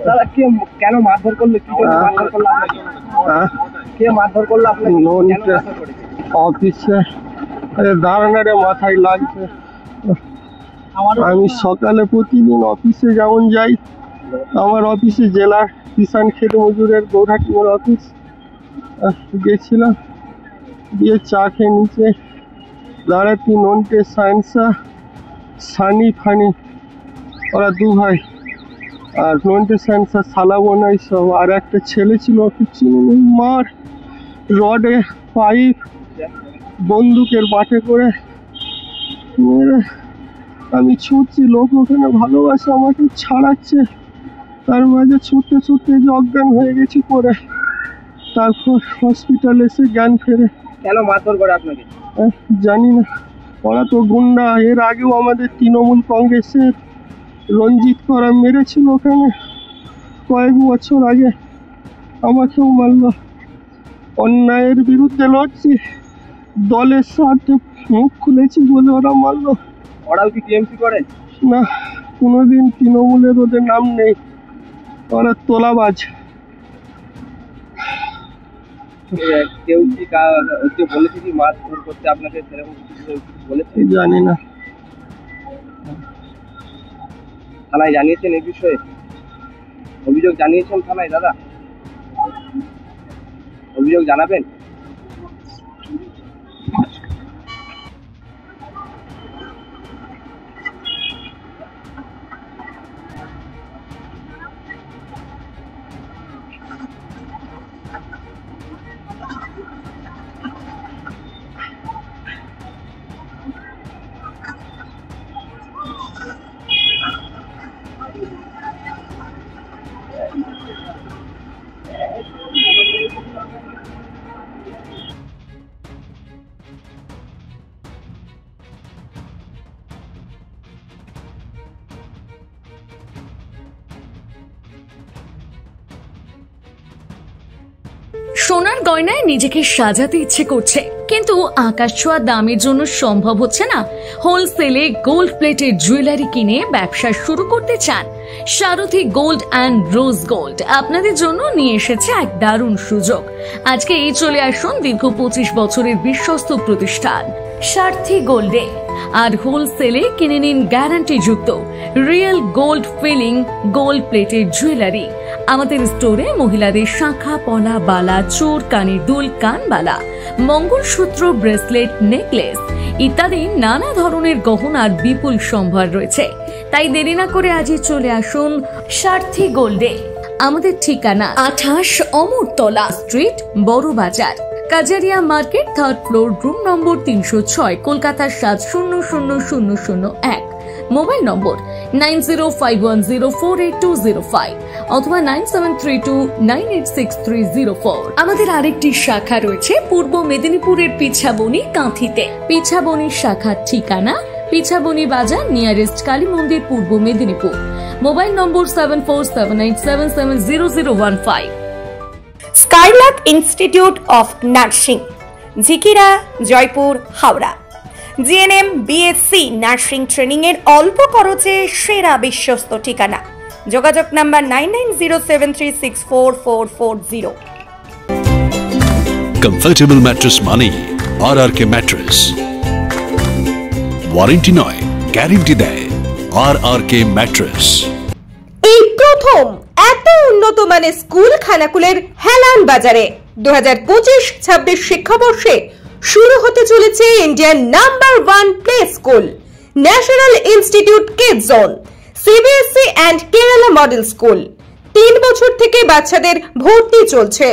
দাদা কেন মারধর করলো, কি করে মারধর করলো আপনাকে? কে মারধর করলো আপনাকে? অফিসে দাঁড়ানোরে মাথায় লাগছে। আমি সকালে প্রতিদিন অফিসে যেমন যাই, আমার অফিসে জেলার কিষাণ খেত মজুরের গৌরহাটি মোড় অফিস গেছিলাম, দিয়ে চা খেয়ে নিচে দাঁড়াতি নন্টে সায়েন্সা সানি ফানি, ওরা দু ভাই, আর নন্টে সায়েন্সা সালা বোনাই সব, আর একটা ছেলে ছিল অফিস চিনি, মার রডে পাইপ বন্দুকের বাটে করে মেরে আমি ছুটছি, লোক ওখানে ভালোবাসে আমাকে ছাড়াচ্ছে, তার মাঝে ছুটতে ছুটতে যে অজ্ঞান হয়ে গেছি পরে, তারপর হসপিটালে এসে জ্ঞান ফেরে। কেন মারধর করে আপনাকে? জানি না, ওরা তো গুন্ডা। এর আগেও আমাদের তৃণমূল কংগ্রেসের রঞ্জিত করা মেরেছিল ওখানে কয়েক বছর আগে, আমাকেও মারল। অন্যায়ের বিরুদ্ধে লড়ছি, দলের স্বার্থে মুখ খুলেছি বলে ওরা মারল। ওরাও কি টিএমসি করে? না, কোনোদিন তৃণমূলের ওদের নাম নেই, ওরা তোলাবাজ। কেউ কি বলেছে কি মারধর করতে আপনাকে, সেরকম কিছু বলেছে? জানি না। থানায় জানিয়েছেন এই বিষয়ে? অভিযোগ জানিয়েছেন থানায়? দাদা অভিযোগ জানাবেন? সোনার গয়নায় নিজেকে সাজাতে ইচ্ছে করছে, কিন্তু আকাশ ছোঁয়া দামের জন্য সম্ভব হচ্ছে না। হোলসেলে গোল্ড প্লেটেড জুয়েলারি কিনে ব্যবসা শুরু করতে চান? সারথী গোল্ড অ্যান্ড রোজ গোল্ড আপনাদের জন্য নিয়ে এসেছে এক দারুণ সুযোগ। আজকে এই চলে আসুন দীর্ঘ 25 বছরের বিশ্বস্ত প্রতিষ্ঠান সারথী গোল্ডে, আর হোলসেলে কিনে নিন গ্যারান্টি যুক্ত real gold filling gold plated jewellery. আমাদের স্টোরে মহিলাদের শাঁখা পলা বালা, চোর কানের দুল, কানবালা, মঙ্গলসূত্র, ব্রেসলেট, নেকলেস ইত্যাদি নানা ধরনের গহনার বিপুল সম্ভার রয়েছে। তাই দেরি না করে আজই চলে আসুন সারথী গোল্ডে। আমাদের ঠিকানা 28 অমরতলা স্ট্রিট, বড় বাজার, Kajaria market, 3rd floor, room number 306, Kolkata 700001। Mobile নম্বর 9051048205 অথবা 9732986304। আমাদের আরেকটি শাখা রয়েছে পূর্ব মেদিনীপুরের পিছাবনি কাঁথিতে। পিছাবনির শাখার ঠিকানা পিছাবনি বাজার, নিয়ারেস্ট কালী মন্দির, পূর্ব Medinipur. Mobile number 7478770015। Skylark institute of nursing, Jhikira, Jaipur, Howrah. GNM, BSc nursing training এর অল্প খরচে সেরা বিশ্বস্ত ঠিকানা। যোগাযোগ নাম্বার 9907364440। কমফর্টেবল ম্যাট্রেস মানে আরআরকে ম্যাট্রেস। ওয়ারেন্টি নয়, গ্যারান্টি দেয় আরআরকে ম্যাট্রেস। এই প্রথম এত উন্নত মানের স্কুল খানাকুলের হেলান বাজারে 2025-26 শিক্ষাবর্ষে শুরু হতে চলেছে Indian number 1 play school, national institute kids zone, CBSE and Kerala model school. 3 বছর থেকে বাচ্চাদের ভর্তি চলছে।